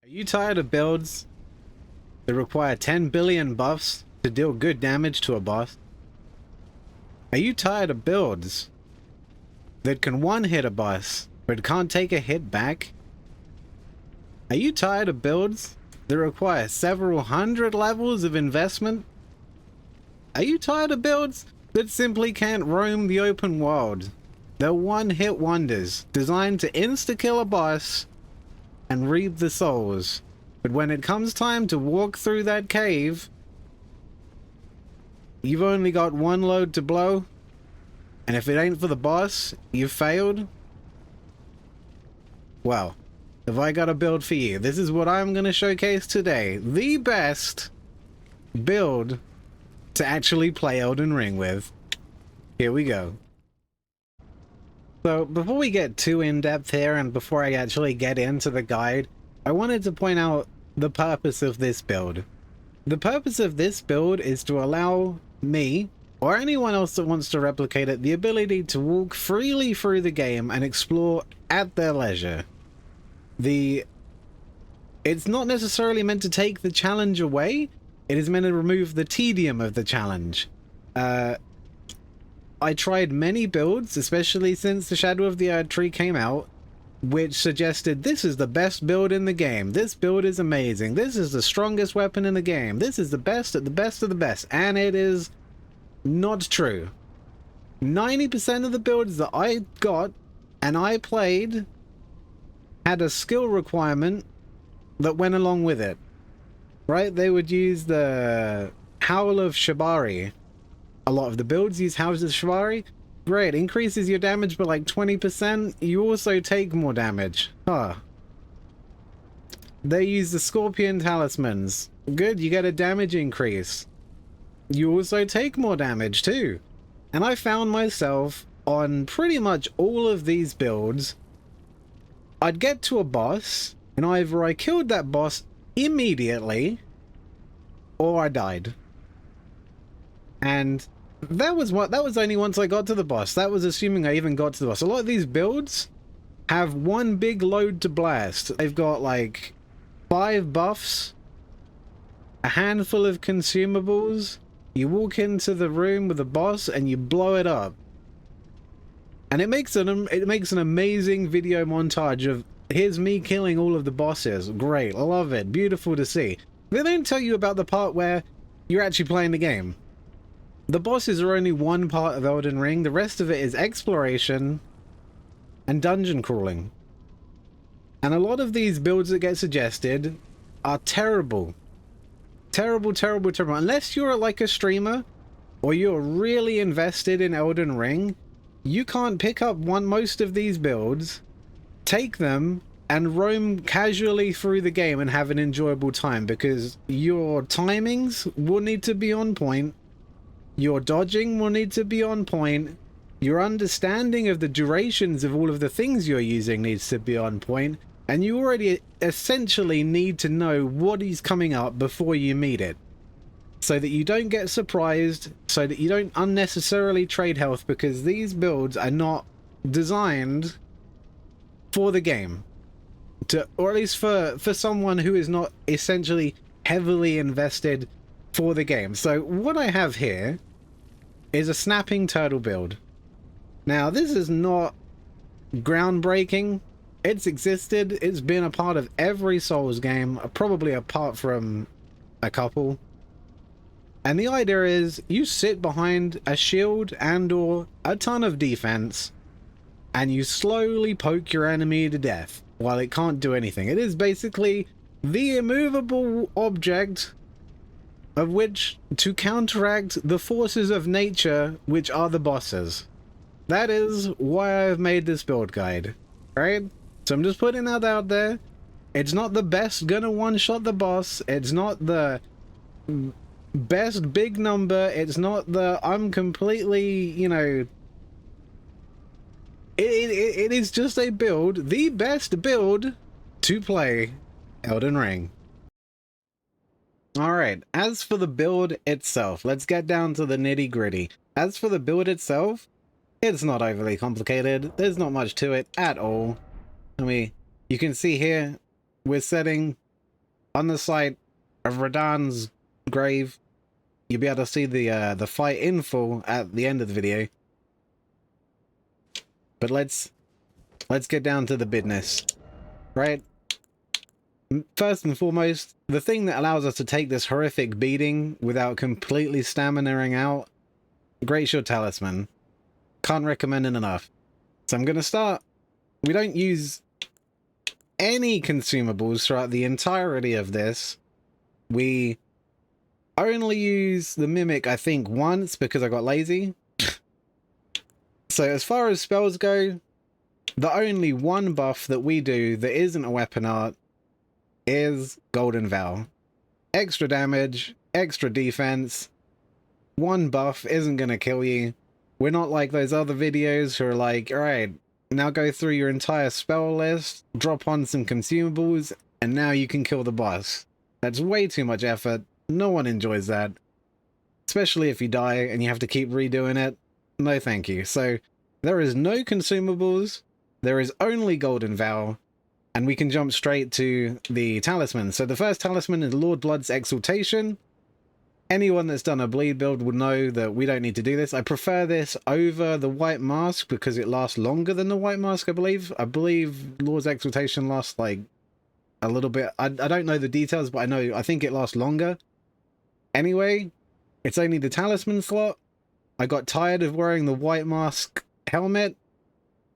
Are you tired of builds that require 10 billion buffs to deal good damage to a boss? Are you tired of builds that can one-hit a boss but can't take a hit back? Are you tired of builds that require several hundred levels of investment? Are you tired of builds that simply can't roam the open world? They're one-hit wonders designed to insta-kill a boss and reap the souls. But when it comes time to walk through that cave, you've only got one load to blow, and if it ain't for the boss, you've failed? Well, have I got a build for you? This is what I'm going to showcase today. The best build to actually play Elden Ring with. Here we go. So, before we get too in-depth here, and before I actually get into the guide, I wanted to point out the purpose of this build. The purpose of this build is to allow me, or anyone else that wants to replicate it, the ability to walk freely through the game and explore at their leisure. It's not necessarily meant to take the challenge away, it is meant to remove the tedium of the challenge. I tried many builds, especially since the Shadow of the Erdtree came out, which suggested this is the best build in the game. This build is amazing. This is the strongest weapon in the game. This is the best at the best of the best. And it is not true. 90% of the builds that I got and I played had a skill requirement that went along with it. Right? They would use the Howl of Shibari. A lot of the builds use Howls of Shibari. Great, increases your damage by like 20%. You also take more damage. Huh. They use the Scorpion Talismans. Good, you get a damage increase. You also take more damage too. And I found myself on pretty much all of these builds. I'd get to a boss, and either I killed that boss immediately, or I died. And that was only once I got to the boss. That was assuming I even got to the boss. A lot of these builds have one big load to blast. They've got like 5 buffs, a handful of consumables. You walk into the room with the boss and you blow it up. And it makes an amazing video montage of here's me killing all of the bosses. Great, I love it. Beautiful to see. They don't tell you about the part where you're actually playing the game. The bosses are only one part of Elden Ring. The rest of it is exploration and dungeon crawling. And a lot of these builds that get suggested are terrible. Terrible, terrible, terrible. Unless you're like a streamer or you're really invested in Elden Ring, you can't pick up most of these builds, take them, and roam casually through the game and have an enjoyable time, because your timings will need to be on point. Your dodging will need to be on point. Your understanding of the durations of all of the things you're using needs to be on point. And you already essentially need to know what is coming up before you meet it. So that you don't get surprised, so that you don't unnecessarily trade health, because these builds are not designed for the game. Or at least for someone who is not essentially heavily invested for the game. So what I have here is a snapping turtle build. Now, this is not groundbreaking. It's existed. It's been a part of every Souls game, probably apart from a couple. And the idea is you sit behind a shield and or a ton of defense, and you slowly poke your enemy to death while it can't do anything. It is basically the immovable object of which to counteract the forces of nature, which are the bosses. That is why I've made this build guide, right? So I'm just putting that out there. It's not the best gonna one-shot the boss. It's not the best big number. It's not the I'm completely, you know... It is just a build, the best build to play Elden Ring. Alright, as for the build itself, let's get down to the nitty-gritty. As for the build itself, it's not overly complicated. There's not much to it at all. I mean, you can see here, we're setting on the site of Radahn's grave. You'll be able to see the fight in full at the end of the video. But let's get down to the business, right? First and foremost, the thing that allows us to take this horrific beating without completely staminaing out, Great Shield Talisman. Can't recommend it enough. So I'm going to start. We don't use any consumables throughout the entirety of this. We only use the Mimic, I think, once because I got lazy. So as far as spells go, the only one buff that we do that isn't a weapon art is Golden Vow. Extra damage, extra defense. One buff isn't going to kill you. We're not like those other videos who are like, alright, now go through your entire spell list, drop on some consumables, and now you can kill the boss. That's way too much effort. No one enjoys that. Especially if you die and you have to keep redoing it. No thank you. So, there is no consumables, there is only Golden Vow, and we can jump straight to the talisman. So the first talisman is Lord Blood's Exaltation. Anyone that's done a bleed build would know that we don't need to do this. I prefer this over the White Mask because it lasts longer than the White Mask, I believe. I believe Lord's Exaltation lasts like a little bit. I don't know the details, but I think it lasts longer. Anyway, it's only the talisman slot. I got tired of wearing the White Mask helmet,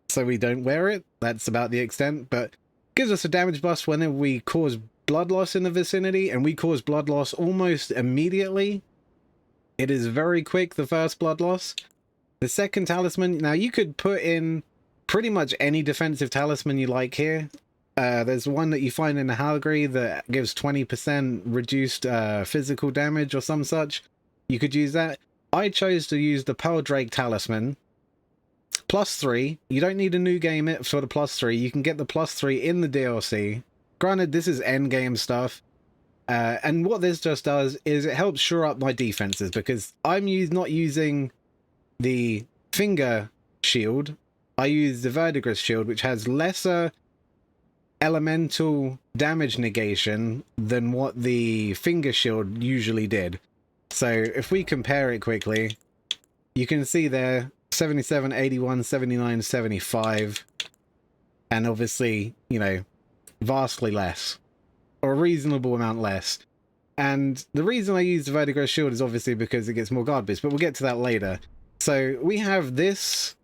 so we don't wear it. That's about the extent, but gives us a damage buff whenever we cause blood loss in the vicinity, and we cause blood loss almost immediately. It is very quick, the first blood loss. The second talisman, now you could put in pretty much any defensive talisman you like here. There's one that you find in the Halgri that gives 20% reduced physical damage or some such. You could use that. I chose to use the Pearl Drake Talisman. +3. You don't need a new game it for the +3. You can get the +3 in the DLC. Granted, this is endgame stuff. And what this just does is it helps shore up my defenses because I'm not using the finger shield. I use the Verdigris shield, which has lesser elemental damage negation than what the finger shield usually did. So if we compare it quickly, you can see there 77, 81, 79, 75, and obviously, you know, vastly less, or a reasonable amount less. And the reason I use the Verdigris shield is obviously because it gets more guard boost, but we'll get to that later. So we have this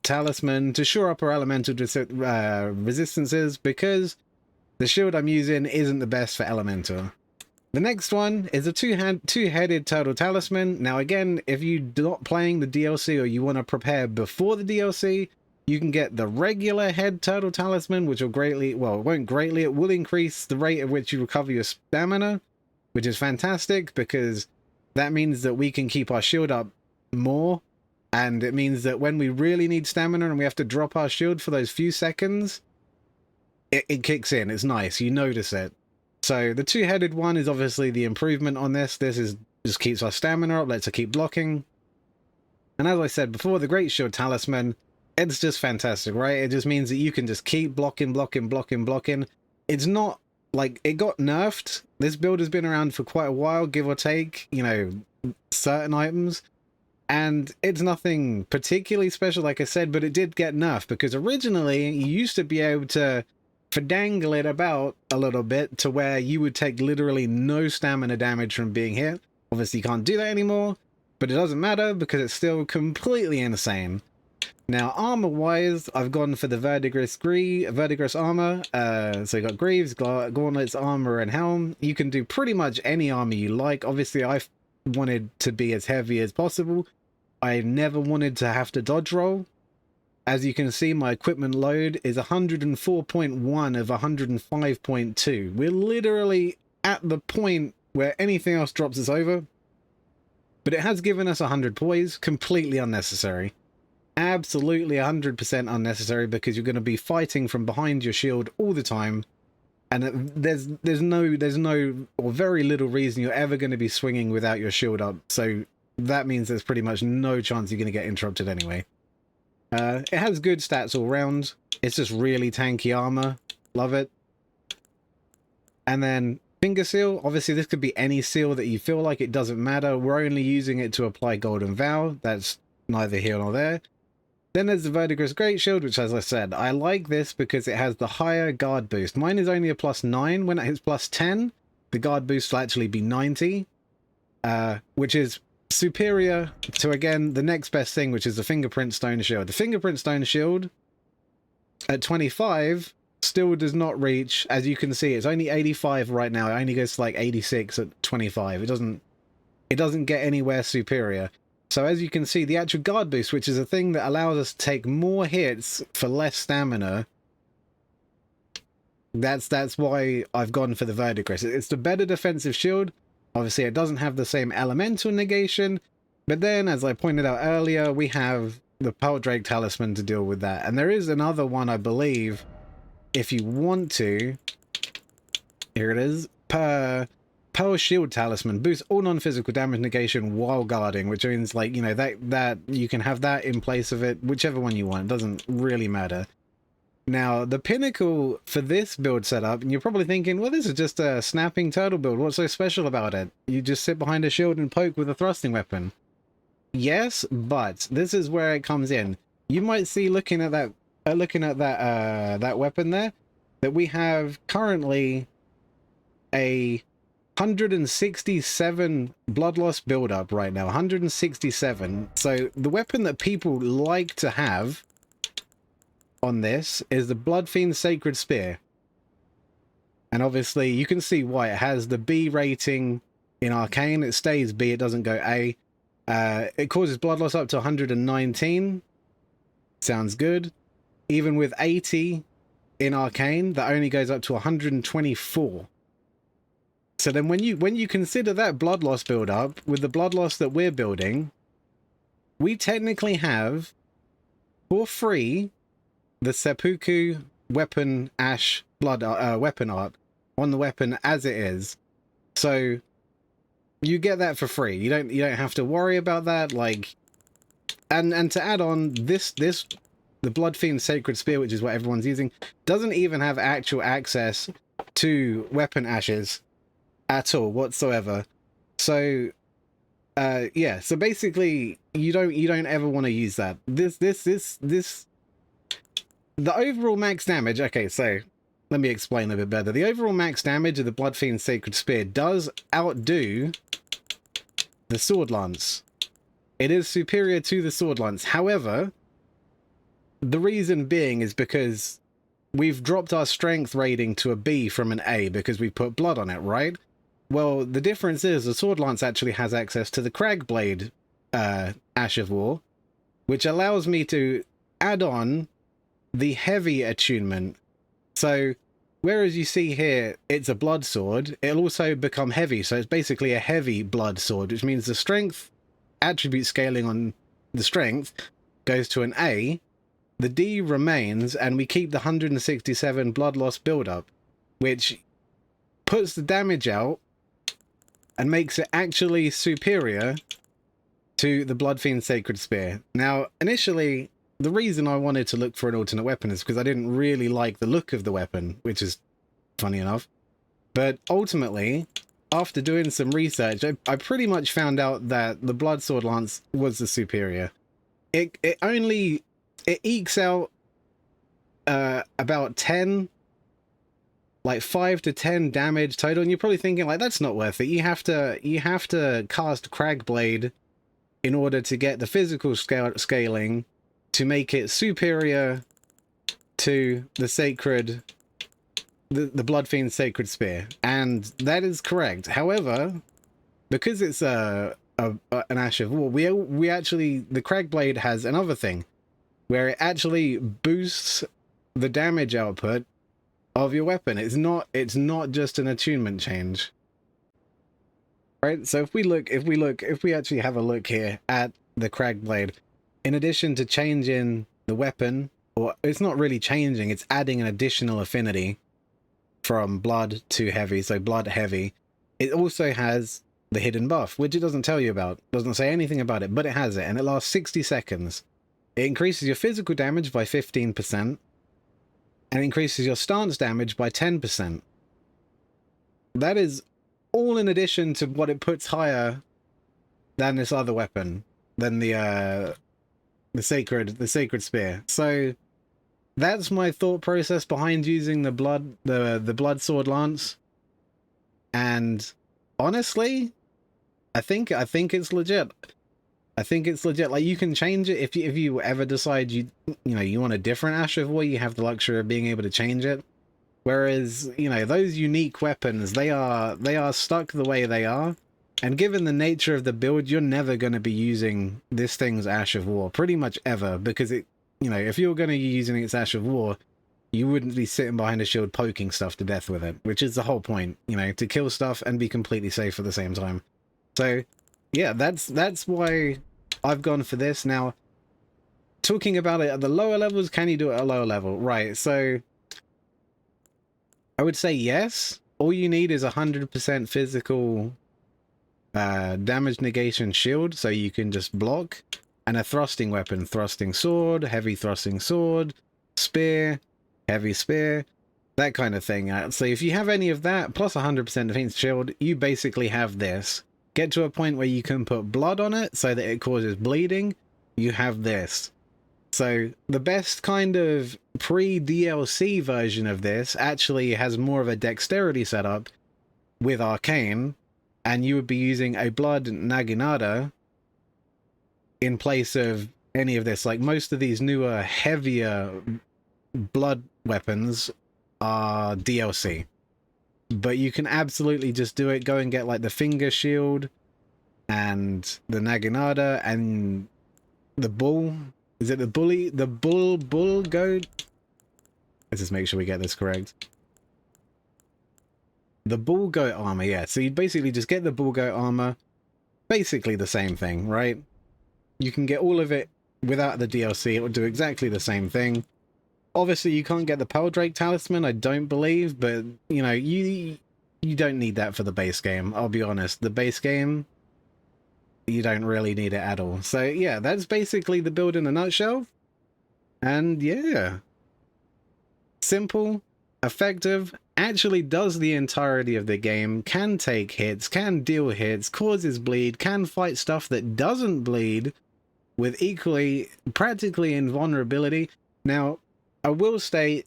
talisman to shore up our elemental resistances because the shield I'm using isn't the best for elemental. The next one is a two-headed turtle talisman. Now again, if you're not playing the DLC or you want to prepare before the DLC, you can get the regular head turtle talisman, which will greatly, well, it won't greatly, it will increase the rate at which you recover your stamina, which is fantastic because that means that we can keep our shield up more, and it means that when we really need stamina and we have to drop our shield for those few seconds, it kicks in. It's nice. You notice it. So the two-headed one is obviously the improvement on this. This is just keeps our stamina up, lets us keep blocking. And as I said before, the Great Shield Talisman, it's just fantastic, right? It just means that you can just keep blocking. It's not like it got nerfed. This build has been around for quite a while, give or take, you know, certain items. And it's nothing particularly special, like I said, but it did get nerfed because originally you used to be able to dangle it about a little bit to where you would take literally no stamina damage from being hit. Obviously you can't do that anymore, but it doesn't matter because it's still completely insane. Now armor wise, I've gone for the Verdigris armor. So you got greaves, gauntlets, armor, and helm. You can do pretty much any armor you like. Obviously I wanted to be as heavy as possible. I never wanted to have to dodge roll. As you can see, my equipment load is 104.1 of 105.2. We're literally at the point where anything else drops us over. But it has given us 100 poise, completely unnecessary. Absolutely 100% unnecessary because you're going to be fighting from behind your shield all the time. And there's no or very little reason you're ever going to be swinging without your shield up. So that means there's pretty much no chance you're going to get interrupted anyway. It has good stats all round. It's just really tanky armor. Love it. And then Finger seal, obviously this could be any seal that you feel like, it doesn't matter. We're only using it to apply Golden Vow. That's neither here nor there. Then there's the Verdigris Great Shield, which, as I said, I like this because it has the higher guard boost. Mine is only a +9. When it hits +10, the guard boost will actually be 90, which is superior to, again, the next best thing, which is the Fingerprint Stone Shield. The Fingerprint Stone Shield at 25 still does not reach, as you can see, it's only 85 right now. It only goes to like 86 at 25. It doesn't get anywhere superior. So as you can see, the actual guard boost, which is a thing that allows us to take more hits for less stamina, that's why I've gone for the Verdigris. It's the better defensive shield. Obviously, it doesn't have the same elemental negation, but then, as I pointed out earlier, we have the Peldrake Talisman to deal with that. And there is another one, I believe, if you want to. Here it is. Power Shield Talisman boosts all non-physical damage negation while guarding, which means, like, you know, that you can have that in place of it, whichever one you want. It doesn't really matter. Now, the pinnacle for this build setup, and you're probably thinking, well, this is just a snapping turtle build. What's so special about it? You just sit behind a shield and poke with a thrusting weapon. Yes, but this is where it comes in. You might see, looking at that weapon there, that we have currently a 167 blood loss build up right now. 167. So the weapon that people like to have on this is the Bloodfiend Sacred Spear. And obviously you can see why. It has the B rating in Arcane. It stays B, it doesn't go A. It causes blood loss up to 119. Sounds good. Even with 80 in Arcane, that only goes up to 124. So then when you consider that blood loss build up with the blood loss that we're building, we technically have, for free, the Seppuku Weapon Ash blood weapon art on the weapon as it is. So you get that for free. You don't have to worry about that. Like, and to add on, the Bloodfiend Sacred Spear, which is what everyone's using, doesn't even have actual access to weapon ashes at all whatsoever. So yeah, so basically you don't ever want to use that. The overall max damage, okay, so let me explain a bit better. The overall max damage of the Bloodfiend Sacred Spear does outdo the Sword Lance. It is superior to the Sword Lance. However, the reason being is because we've dropped our strength rating to a B from an A because we put blood on it, right? Well, the difference is the Sword Lance actually has access to the Cragblade Ash of War, which allows me to add on the heavy attunement. So whereas you see here it's a blood sword, it'll also become heavy, so it's basically a heavy blood sword, which means the strength attribute scaling on the strength goes to an A, the D remains, and we keep the 167 blood loss build up, which puts the damage out and makes it actually superior to the Bloodfiend Sacred Spear. Now, initially, the reason I wanted to look for an alternate weapon is because I didn't really like the look of the weapon, which is funny enough. But ultimately, after doing some research, I pretty much found out that the Blood Sword Lance was the superior. It ekes out about 10, like 5 to 10 damage total, and you're probably thinking, like, that's not worth it. You have to cast Cragblade in order to get the physical scaling to make it superior to the sacred, the Bloodfiend Sacred Spear, and that is correct. However, because it's an Ash of War, we actually, the Cragblade has another thing where it actually boosts the damage output of your weapon. It's not just an attunement change, right? So if we actually have a look here at the Cragblade, in addition to changing the weapon, or it's not really changing, it's adding an additional affinity from blood to heavy, so blood heavy. It also has the hidden buff, which it doesn't tell you about, doesn't say anything about it, but it has it, and it lasts 60 seconds. It increases your physical damage by 15%, and increases your stance damage by 10%. That is all in addition to what it puts higher than this other weapon, than the sacred spear. So that's my thought process behind using the blood sword lance. And honestly, I think it's legit. I think it's legit. Like, you can change it if you ever decide you want a different Ash of War. You have the luxury of being able to change it. Whereas, those unique weapons, they are stuck the way they are. And given the nature of the build, you're never going to be using this thing's Ash of War, pretty much ever, because if you're going to be using its Ash of War, you wouldn't be sitting behind a shield poking stuff to death with it, which is the whole point, to kill stuff and be completely safe at the same time. So, yeah, that's why I've gone for this. Now, talking about it at the lower levels, can you do it at a lower level? Right, so I would say yes. All you need is 100% physical damage negation shield, so you can just block, and a thrusting weapon, thrusting sword, heavy thrusting sword, spear, heavy spear, that kind of thing. So if you have any of that, plus 100% defense shield, you basically have this. Get to a point where you can put blood on it so that it causes bleeding, you have this. So the best kind of pre-DLC version of this actually has more of a dexterity setup with Arcane, and you would be using a blood Naginata in place of any of this. Like, most of these newer, heavier blood weapons are DLC. But you can absolutely just do it. Go and get, like, the finger shield and the Naginata and the bull. Is it the bully? The bull goat? Let's just make sure we get this correct. The bull goat armor, yeah. So you basically just get the bull goat armor. Basically the same thing, right? You can get all of it without the DLC. It will do exactly the same thing. Obviously, you can't get the Pearl Drake Talisman, I don't believe, but, you don't need that for the base game. I'll be honest. The base game, you don't really need it at all. So, yeah, that's basically the build in a nutshell. And, yeah. Simple, effective, actually does the entirety of the game, can take hits, can deal hits, causes bleed, can fight stuff that doesn't bleed with equally, practically invulnerability. Now, I will state,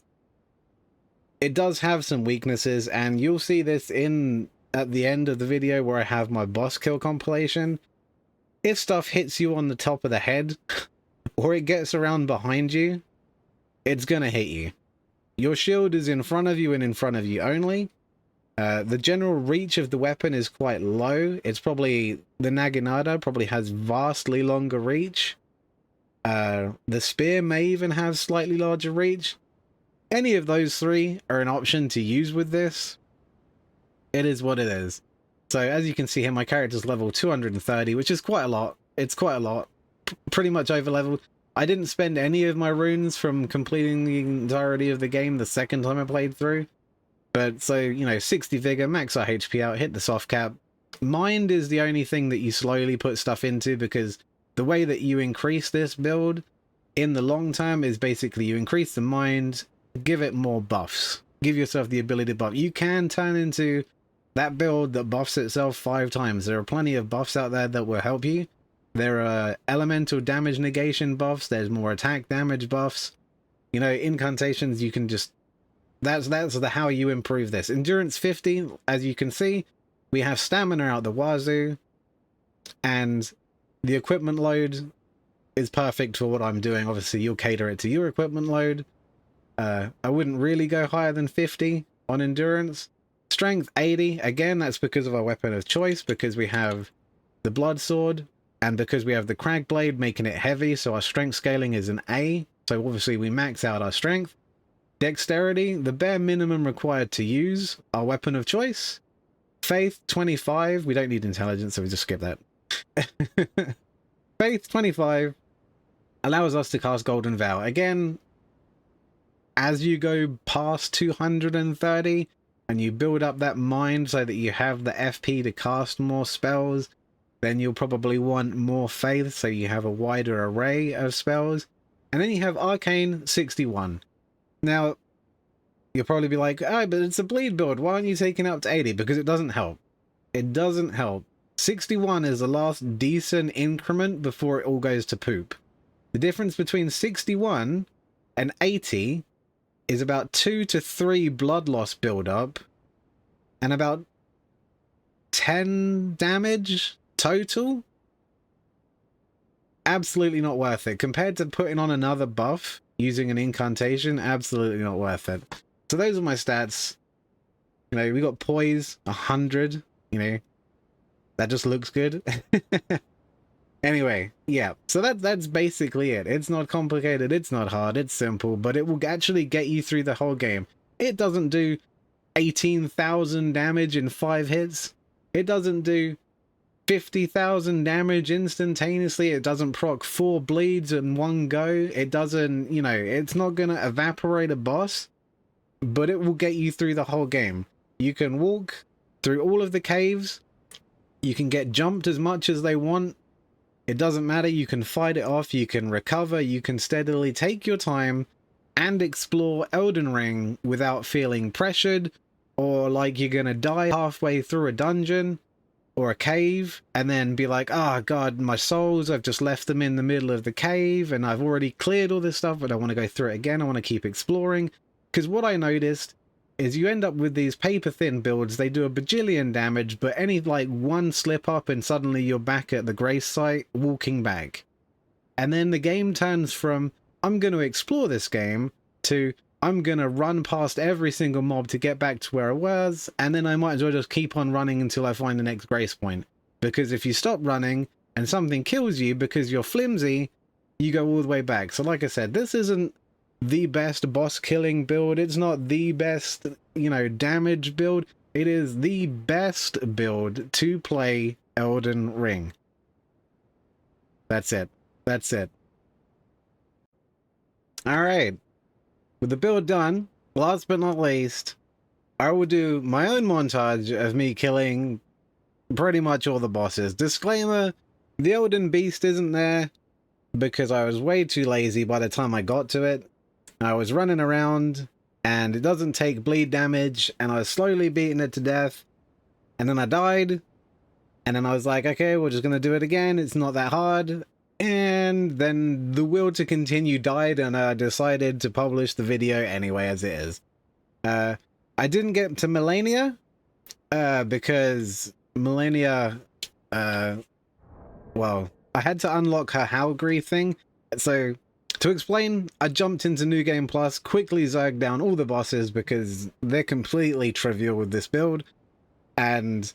it does have some weaknesses, and you'll see this at the end of the video where I have my boss kill compilation. If stuff hits you on the top of the head, or it gets around behind you, it's gonna hit you. Your shield is in front of you and in front of you only. The general reach of the weapon is quite low. It's probably, the Naginata probably has vastly longer reach. The spear may even have slightly larger reach. Any of those three are an option to use with this. It is what it is. So as you can see here, my character's level 230, which is quite a lot. It's quite a lot. Pretty much over leveled. I didn't spend any of my runes from completing the entirety of the game the second time I played through. But so, 60 vigor, max our HP out, hit the soft cap. Mind is the only thing that you slowly put stuff into, because the way that you increase this build in the long term is basically you increase the mind, give it more buffs. Give yourself the ability to buff. You can turn into that build that buffs itself 5 times. There are plenty of buffs out there that will help you. There are elemental damage negation buffs. There's more attack damage buffs. Incantations, you can just... That's how you improve this. Endurance 50, as you can see, we have stamina out the wazoo. And the equipment load is perfect for what I'm doing. Obviously, you'll cater it to your equipment load. I wouldn't really go higher than 50 on endurance. Strength 80, again, that's because of our weapon of choice, because we have the blood sword, and because we have the crag blade making it heavy, so our strength scaling is an A, so obviously we max out our strength. Dexterity, the bare minimum required to use our weapon of choice. Faith, 25, we don't need intelligence, so we just skip that. Faith, 25, allows us to cast Golden Vow. Again, as you go past 230, and you build up that mind so that you have the FP to cast more spells, then you'll probably want more faith, so you have a wider array of spells. And then you have Arcane 61. Now, You'll probably be like, oh, but it's a bleed build. Why aren't you taking it up to 80? Because it doesn't help. It doesn't help. 61 is the last decent increment before it all goes to poop. The difference between 61 and 80 is about 2 to 3 blood loss build-up and about 10 damage total. Absolutely not worth it. Compared to putting on another buff using an incantation, absolutely not worth it. So those are my stats. You know, we got poise, 100, you know. That just looks good. Anyway, yeah. So that's basically it. It's not complicated, it's not hard, it's simple, but it will actually get you through the whole game. It doesn't do 18,000 damage in 5 hits. It doesn't do 50,000 damage instantaneously. It doesn't proc 4 bleeds in one go. It doesn't, you know, it's not gonna evaporate a boss, but it will get you through the whole game. You can walk through all of the caves. You can get jumped as much as they want. It doesn't matter. You can fight it off. You can recover. You can steadily take your time and explore Elden Ring without feeling pressured or like you're gonna die halfway through a dungeon or a cave and then be like, oh god, my souls, I've just left them in the middle of the cave and I've already cleared all this stuff, but I want to go through it again. I want to keep exploring. Because what I noticed is you end up with these paper thin builds. They do a bajillion damage, but any like one slip up and suddenly you're back at the grace site walking back. And then the game turns from I'm going to explore this game to I'm going to run past every single mob to get back to where I was, and then I might as well just keep on running until I find the next grace point. Because if you stop running and something kills you because you're flimsy, you go all the way back. So like I said, this isn't the best boss killing build. It's not the best, you know, damage build. It is the best build to play Elden Ring. That's it. That's it. Alright. With the build done, last but not least, I will do my own montage of me killing pretty much all the bosses. Disclaimer, the Elden Beast isn't there because I was way too lazy by the time I got to it. I was running around, and it doesn't take bleed damage, and I was slowly beating it to death, and then I died, and then I was like, okay, we're just gonna do it again, it's not that hard, and then the will to continue died, and I decided to publish the video anyway as it is. I didn't get to Melania, because Melania, well, I had to unlock her Howgri thing, so to explain, I jumped into New Game Plus, quickly zerged down all the bosses because they're completely trivial with this build, and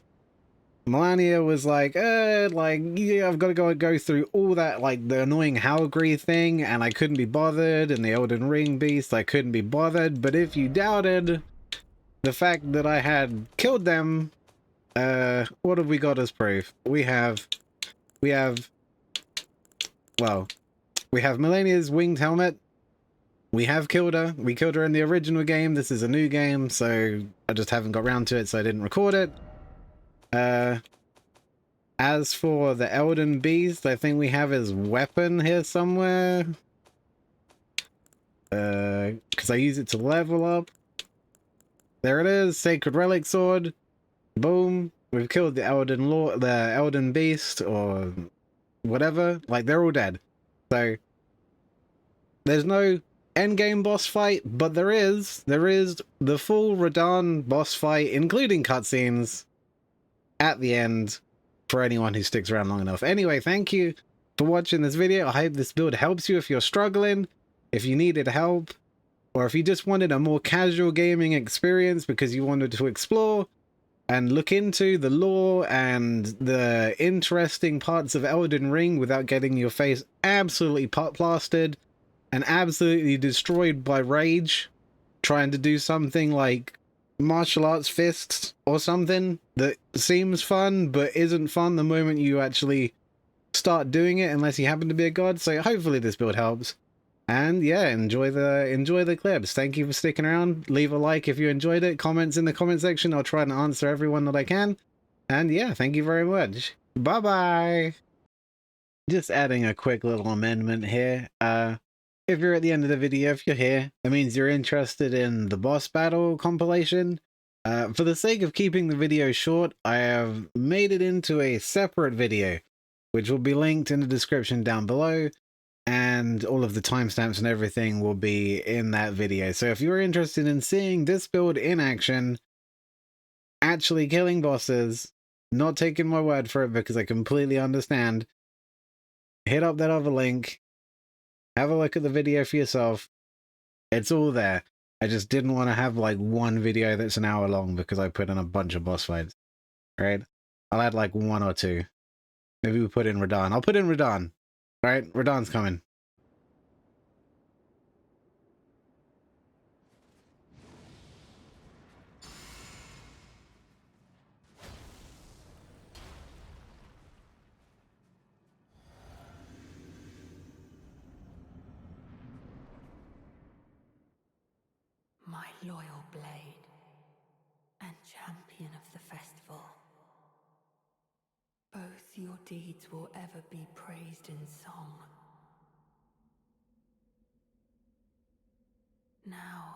Melania was like, yeah, I've got to go through all that, like, the annoying Howgri thing, and I couldn't be bothered, and the Elden Ring beast, I couldn't be bothered, but if you doubted the fact that I had killed them, what have we got as proof? We have Melania's winged helmet. We have killed her. We killed her in the original game. This is a new game, so I just haven't got around to it, so I didn't record it. As for the Elden Beast, I think we have his weapon here somewhere. Because I use it to level up. There it is, Sacred Relic Sword. Boom. We've killed the Elden Beast, or whatever. Like, they're all dead. So there's no endgame boss fight, but there is the full Radahn boss fight, including cutscenes, at the end for anyone who sticks around long enough. Anyway, thank you for watching this video. I hope this build helps you if you're struggling, if you needed help, or if you just wanted a more casual gaming experience because you wanted to explore and look into the lore and the interesting parts of Elden Ring without getting your face absolutely plastered and absolutely destroyed by rage, trying to do something like martial arts fists or something that seems fun but isn't fun the moment you actually start doing it, unless you happen to be a god. So hopefully this build helps. And yeah, enjoy the clips. Thank you for sticking around. Leave a like if you enjoyed it. Comments in the comment section. I'll try and answer everyone that I can. And yeah, thank you very much. Bye bye. Just adding a quick little amendment here. If you're at the end of the video, if you're here, that means you're interested in the boss battle compilation. For the sake of keeping the video short, I have made it into a separate video, which will be linked in the description down below, and all of the timestamps and everything will be in that video. So if you're interested in seeing this build in action, actually killing bosses, not taking my word for it because I completely understand, hit up that other link, have a look at the video for yourself. It's all there. I just didn't want to have like one video that's an hour long because I put in a bunch of boss fights, right? I'll add like one or two. Maybe we put in Radahn. I'll put in Radahn. Right? Radahn's coming. My loyal blade and champion of the festival. Both your deeds will ever be praised in song. Now,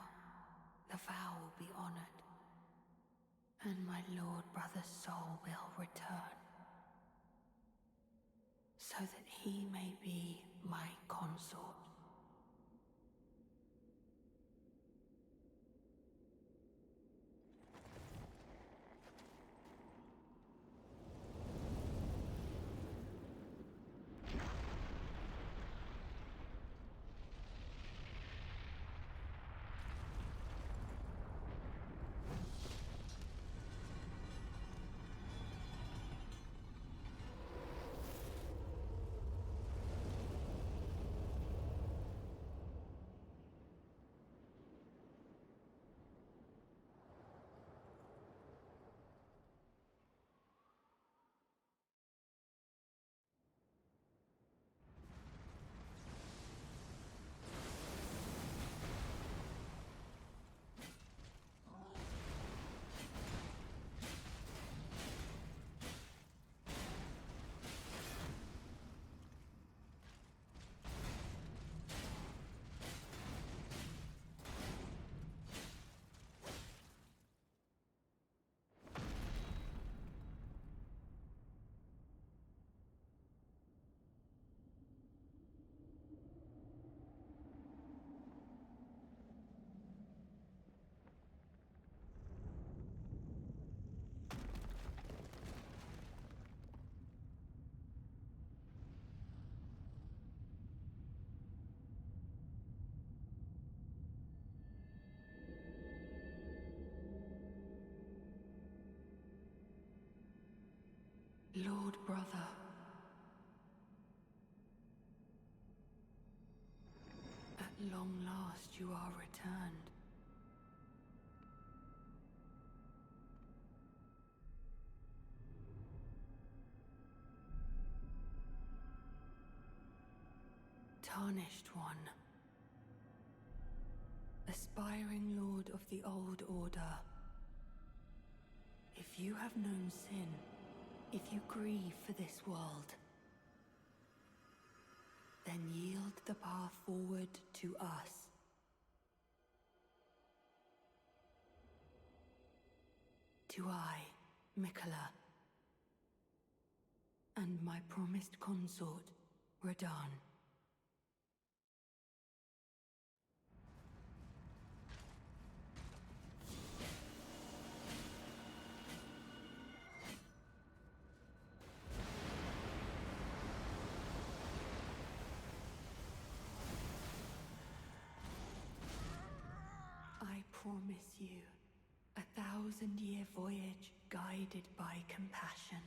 the vow will be honored, and my lord brother's soul will return, so that he may be my consort. Lord brother, at long last you are returned. Tarnished one, aspiring lord of the old order. If you have known sin, if you grieve for this world, then yield the path forward to us. To I, Mikola, and my promised consort, Radahn. I promise you 1,000-year voyage guided by compassion.